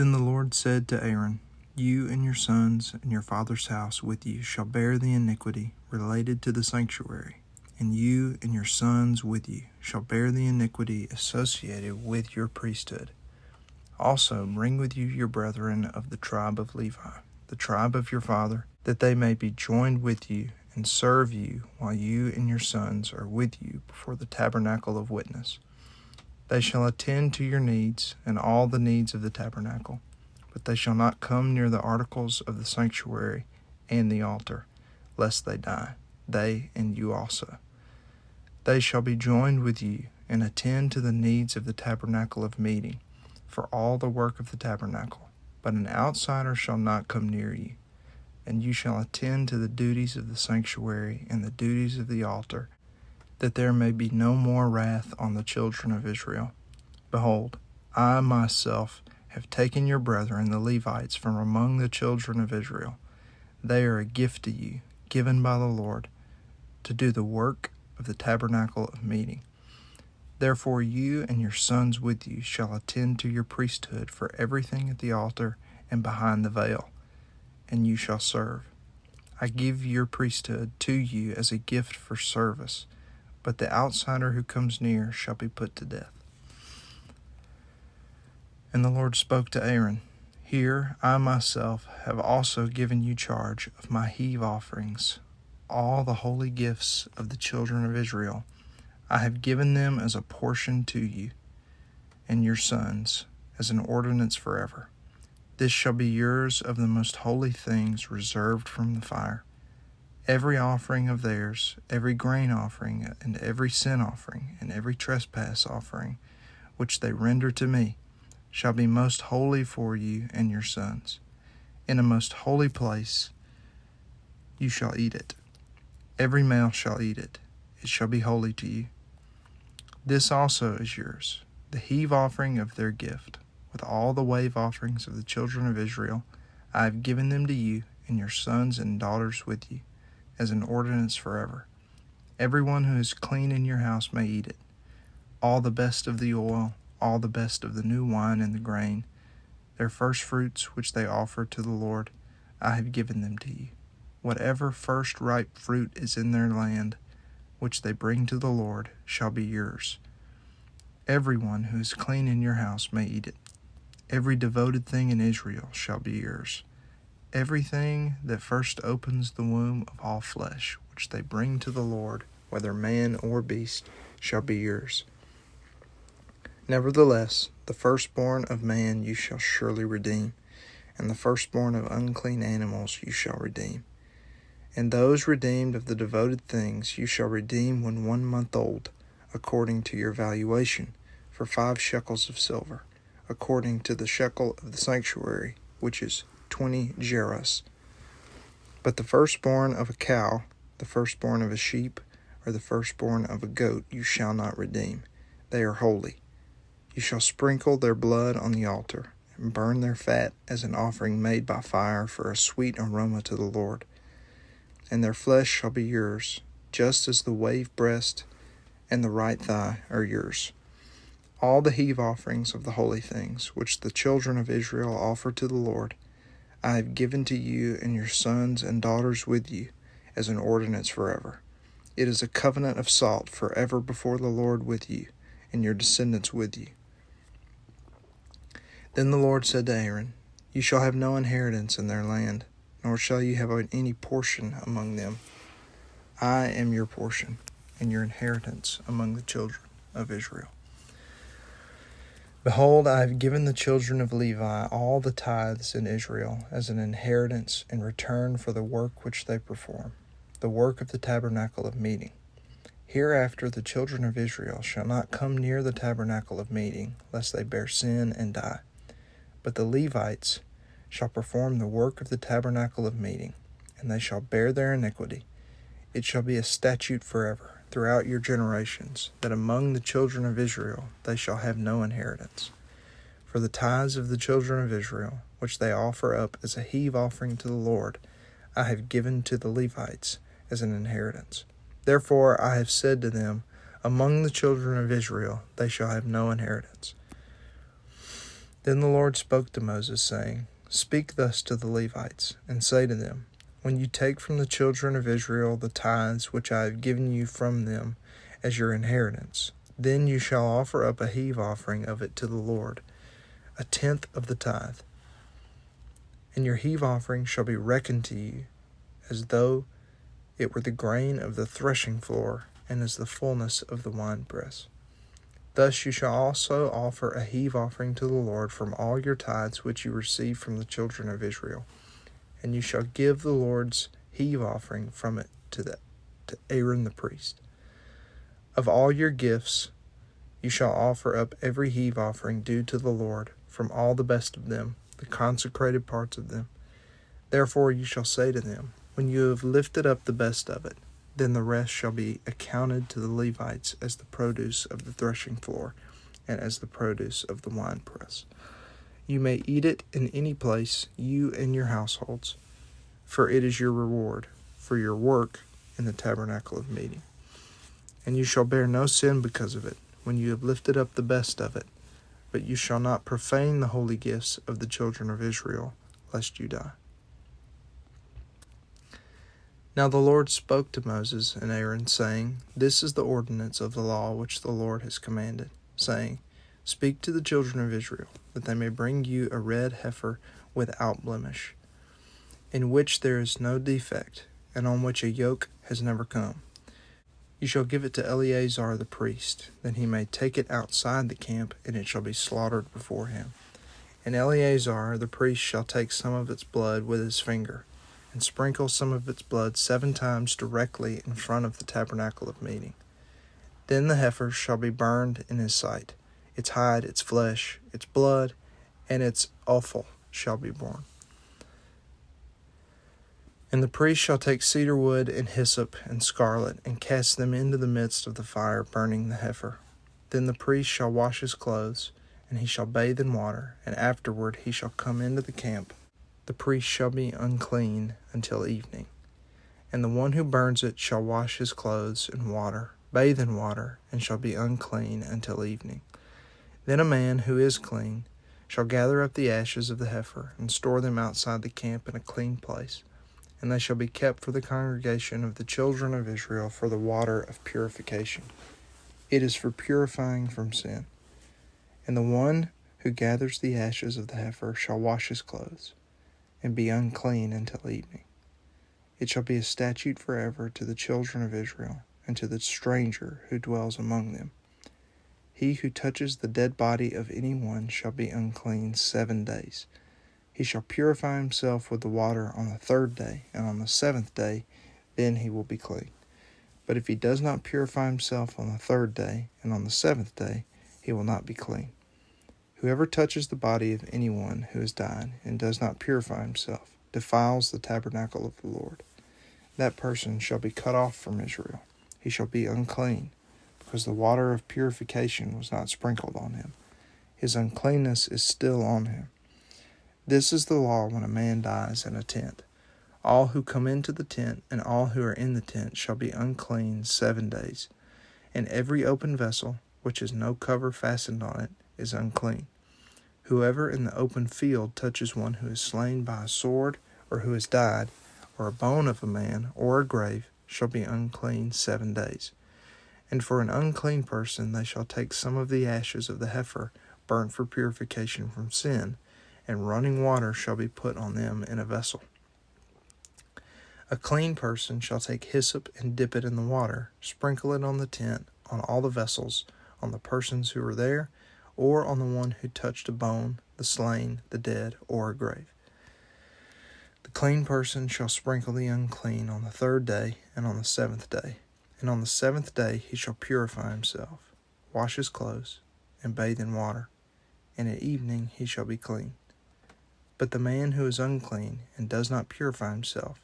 Then the Lord said to Aaron, You and your sons and your father's house with you shall bear the iniquity related to the sanctuary, and you and your sons with you shall bear the iniquity associated with your priesthood. Also bring with you your brethren of the tribe of Levi, the tribe of your father, that they may be joined with you and serve you while you and your sons are with you before the tabernacle of witness. They shall attend to your needs and all the needs of the tabernacle, but they shall not come near the articles of the sanctuary and the altar, lest they die, they and you also. They shall be joined with you and attend to the needs of the tabernacle of meeting, for all the work of the tabernacle, but an outsider shall not come near you. And you shall attend to the duties of the sanctuary and the duties of the altar, that there may be no more wrath on the children of Israel. Behold, I myself have taken your brethren the Levites from among the children of Israel. They are a gift to you, given by the Lord, to do the work of the tabernacle of meeting. Therefore you and your sons with you shall attend to your priesthood for everything at the altar and behind the veil, and you shall serve. I give your priesthood to you as a gift for service, but the outsider who comes near shall be put to death. And the Lord spoke to Aaron, Here I myself have also given you charge of my heave offerings, all the holy gifts of the children of Israel. I have given them as a portion to you and your sons, as an ordinance forever. This shall be yours of the most holy things reserved from the fire. Every offering of theirs, every grain offering, and every sin offering, and every trespass offering, which they render to me, shall be most holy for you and your sons. In a most holy place you shall eat it. Every male shall eat it. It shall be holy to you. This also is yours, the heave offering of their gift, with all the wave offerings of the children of Israel. I have given them to you and your sons and daughters with you, as an ordinance forever. Everyone who is clean in your house may eat it. All the best of the oil, all the best of the new wine and the grain, their first fruits which they offer to the Lord, I have given them to you. Whatever first ripe fruit is in their land, which they bring to the Lord, shall be yours. Everyone who is clean in your house may eat it. Every devoted thing in Israel shall be yours. Everything that first opens the womb of all flesh, which they bring to the Lord, whether man or beast, shall be yours. Nevertheless, the firstborn of man you shall surely redeem, and the firstborn of unclean animals you shall redeem. And those redeemed of the devoted things you shall redeem when 1 month old, according to your valuation, for 5 shekels of silver, according to the shekel of the sanctuary, which is 20 gerahs. But the firstborn of a cow, the firstborn of a sheep, or the firstborn of a goat you shall not redeem. They are holy. You shall sprinkle their blood on the altar, and burn their fat as an offering made by fire for a sweet aroma to the Lord. And their flesh shall be yours, just as the wave breast and the right thigh are yours. All the heave offerings of the holy things, which the children of Israel offer to the Lord, I have given to you and your sons and daughters with you, as an ordinance forever. It is a covenant of salt forever before the Lord with you, and your descendants with you. Then the Lord said to Aaron, You shall have no inheritance in their land, nor shall you have any portion among them. I am your portion, and your inheritance among the children of Israel. Behold, I have given the children of Levi all the tithes in Israel as an inheritance in return for the work which they perform, the work of the tabernacle of meeting. Hereafter the children of Israel shall not come near the tabernacle of meeting, lest they bear sin and die. But the Levites shall perform the work of the tabernacle of meeting, and they shall bear their iniquity. It shall be a statute forever throughout your generations, that among the children of Israel they shall have no inheritance. For the tithes of the children of Israel, which they offer up as a heave offering to the Lord, I have given to the Levites as an inheritance. Therefore I have said to them, Among the children of Israel they shall have no inheritance. Then the Lord spoke to Moses, saying, Speak thus to the Levites, and say to them, When you take from the children of Israel the tithes which I have given you from them as your inheritance, then you shall offer up a heave offering of it to the Lord, 1/10 of the tithe. And your heave offering shall be reckoned to you as though it were the grain of the threshing floor, and as the fullness of the winepress. Thus you shall also offer a heave offering to the Lord from all your tithes which you receive from the children of Israel. And you shall give the Lord's heave offering from it to Aaron the priest. Of all your gifts you shall offer up every heave offering due to the Lord, from all the best of them, the consecrated parts of them. Therefore you shall say to them, When you have lifted up the best of it, then the rest shall be accounted to the Levites as the produce of the threshing floor, and as the produce of the winepress. You may eat it in any place, you and your households, for it is your reward for your work in the tabernacle of meeting. And you shall bear no sin because of it, when you have lifted up the best of it, but you shall not profane the holy gifts of the children of Israel, lest you die. Now the Lord spoke to Moses and Aaron, saying, This is the ordinance of the law which the Lord has commanded, saying, Speak to the children of Israel, that they may bring you a red heifer without blemish, in which there is no defect, and on which a yoke has never come. You shall give it to Eleazar the priest, that he may take it outside the camp, and it shall be slaughtered before him. And Eleazar the priest shall take some of its blood with his finger, and sprinkle some of its blood 7 times directly in front of the tabernacle of meeting. Then the heifer shall be burned in his sight. Its hide, its flesh, its blood, and its offal shall be borne. And the priest shall take cedar wood and hyssop and scarlet, and cast them into the midst of the fire, burning the heifer. Then the priest shall wash his clothes, and he shall bathe in water, and afterward he shall come into the camp. The priest shall be unclean until evening. And the one who burns it shall wash his clothes in water, bathe in water, and shall be unclean until evening. Then a man who is clean shall gather up the ashes of the heifer, and store them outside the camp in a clean place. And they shall be kept for the congregation of the children of Israel for the water of purification. It is for purifying from sin. And the one who gathers the ashes of the heifer shall wash his clothes, and be unclean until evening. It shall be a statute forever to the children of Israel, and to the stranger who dwells among them. He who touches the dead body of any one shall be unclean 7 days. He shall purify himself with the water on the 3rd day, and on the 7th day then he will be clean. But if he does not purify himself on the 3rd day, and on the 7th day, he will not be clean. Whoever touches the body of anyone who has died, and does not purify himself, defiles the tabernacle of the Lord. That person shall be cut off from Israel. He shall be unclean, because the water of purification was not sprinkled on him. His uncleanness is still on him. This is the law when a man dies in a tent. All who come into the tent and all who are in the tent shall be unclean 7 days. And every open vessel, which has no cover fastened on it, is unclean. Whoever in the open field touches one who is slain by a sword, or who has died, or a bone of a man, or a grave, shall be unclean 7 days. And for an unclean person they shall take some of the ashes of the heifer burnt for purification from sin, and running water shall be put on them in a vessel. A clean person shall take hyssop and dip it in the water, sprinkle it on the tent, on all the vessels, on the persons who are there, or on the one who touched a bone, the slain, the dead, or a grave. The clean person shall sprinkle the unclean on the 3rd day and on the 7th day. And on the 7th day he shall purify himself, wash his clothes, and bathe in water, and at evening he shall be clean. But the man who is unclean and does not purify himself,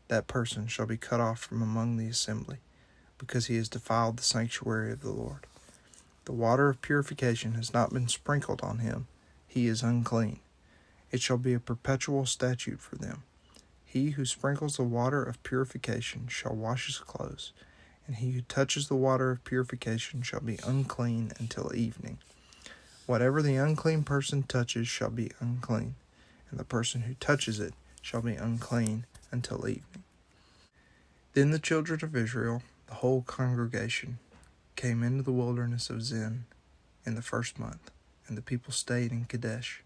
that person shall be cut off from among the assembly, because he has defiled the sanctuary of the Lord. The water of purification has not been sprinkled on him. He is unclean. It shall be a perpetual statute for them. He who sprinkles the water of purification shall wash his clothes, and he who touches the water of purification shall be unclean until evening. Whatever the unclean person touches shall be unclean, and the person who touches it shall be unclean until evening." Then the children of Israel, the whole congregation, came into the wilderness of Zin in the first month, and the people stayed in Kadesh,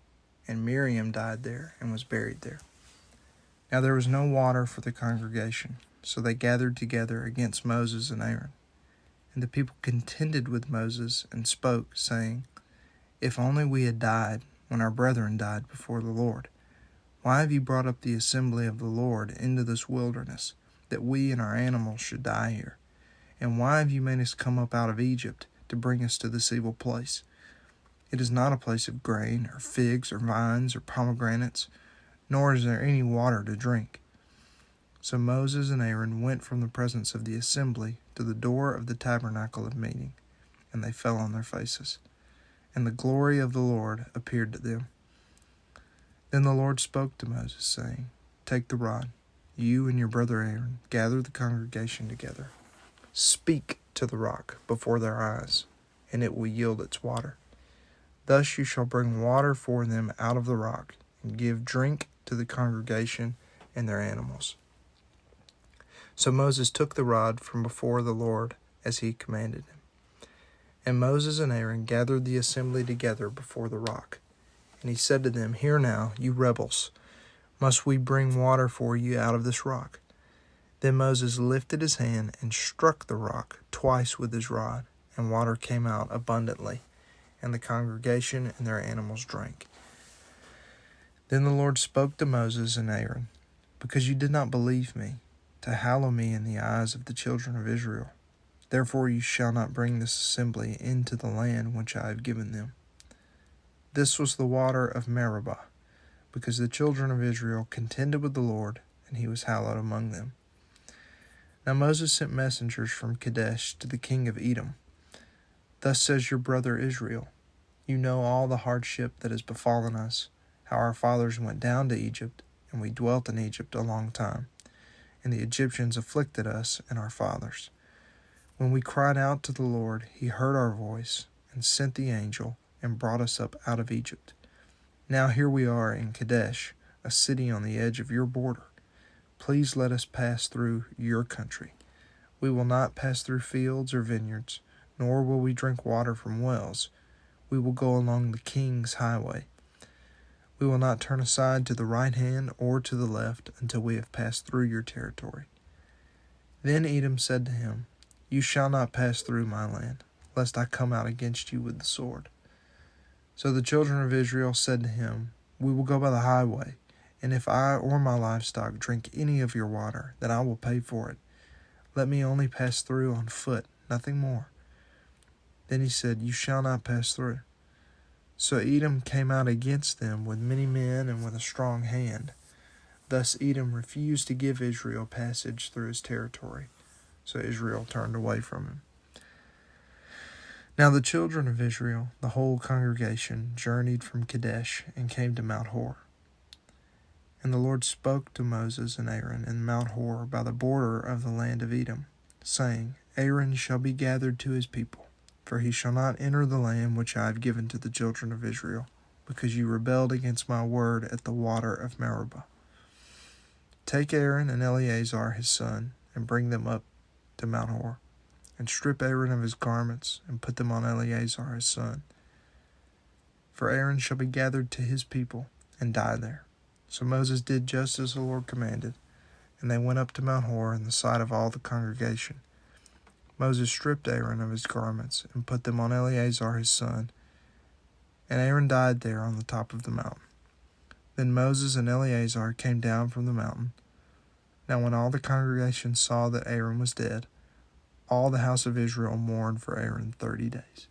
and Miriam died there and was buried there. Now there was no water for the congregation, so they gathered together against Moses and Aaron. And the people contended with Moses and spoke, saying, "If only we had died when our brethren died before the Lord. Why have you brought up the assembly of the Lord into this wilderness, that we and our animals should die here? And why have you made us come up out of Egypt to bring us to this evil place? It is not a place of grain, or figs, or vines, or pomegranates, nor is there any water to drink." So Moses and Aaron went from the presence of the assembly to the door of the tabernacle of meeting, and they fell on their faces. And the glory of the Lord appeared to them. Then the Lord spoke to Moses, saying, "Take the rod, you and your brother Aaron, gather the congregation together. Speak to the rock before their eyes, and it will yield its water. Thus you shall bring water for them out of the rock, and give drink to the congregation and their animals." So Moses took the rod from before the Lord as he commanded him. And Moses and Aaron gathered the assembly together before the rock. And he said to them, "Hear now, you rebels, must we bring water for you out of this rock?" Then Moses lifted his hand and struck the rock twice with his rod, and water came out abundantly, and the congregation and their animals drank. Then the Lord spoke to Moses and Aaron, "Because you did not believe me, to hallow me in the eyes of the children of Israel, therefore you shall not bring this assembly into the land which I have given them." This was the water of Meribah, because the children of Israel contended with the Lord, and he was hallowed among them. Now Moses sent messengers from Kadesh to the king of Edom. "Thus says your brother Israel, you know all the hardship that has befallen us, how our fathers went down to Egypt, and we dwelt in Egypt a long time. And the Egyptians afflicted us and our fathers. When we cried out to the Lord, he heard our voice, and sent the angel, and brought us up out of Egypt. Now here we are in Kadesh, a city on the edge of your border. Please let us pass through your country. We will not pass through fields or vineyards, nor will we drink water from wells. We will go along the king's highway. We will not turn aside to the right hand or to the left until we have passed through your territory." Then Edom said to him, "You shall not pass through my land, lest I come out against you with the sword." So the children of Israel said to him, "We will go by the highway, and if I or my livestock drink any of your water, then I will pay for it. Let me only pass through on foot, nothing more." Then he said, "You shall not pass through." So Edom came out against them with many men and with a strong hand. Thus Edom refused to give Israel passage through his territory. So Israel turned away from him. Now the children of Israel, the whole congregation, journeyed from Kadesh and came to Mount Hor. And the Lord spoke to Moses and Aaron in Mount Hor by the border of the land of Edom, saying, "Aaron shall be gathered to his people, for he shall not enter the land which I have given to the children of Israel, because you rebelled against my word at the water of Meribah. Take Aaron and Eleazar his son, and bring them up to Mount Hor, and strip Aaron of his garments, and put them on Eleazar his son. For Aaron shall be gathered to his people, and die there." So Moses did just as the Lord commanded, and they went up to Mount Hor in the sight of all the congregation. Moses stripped Aaron of his garments, and put them on Eleazar his son, and Aaron died there on the top of the mountain. Then Moses and Eleazar came down from the mountain. Now when all the congregation saw that Aaron was dead, all the house of Israel mourned for Aaron 30 days.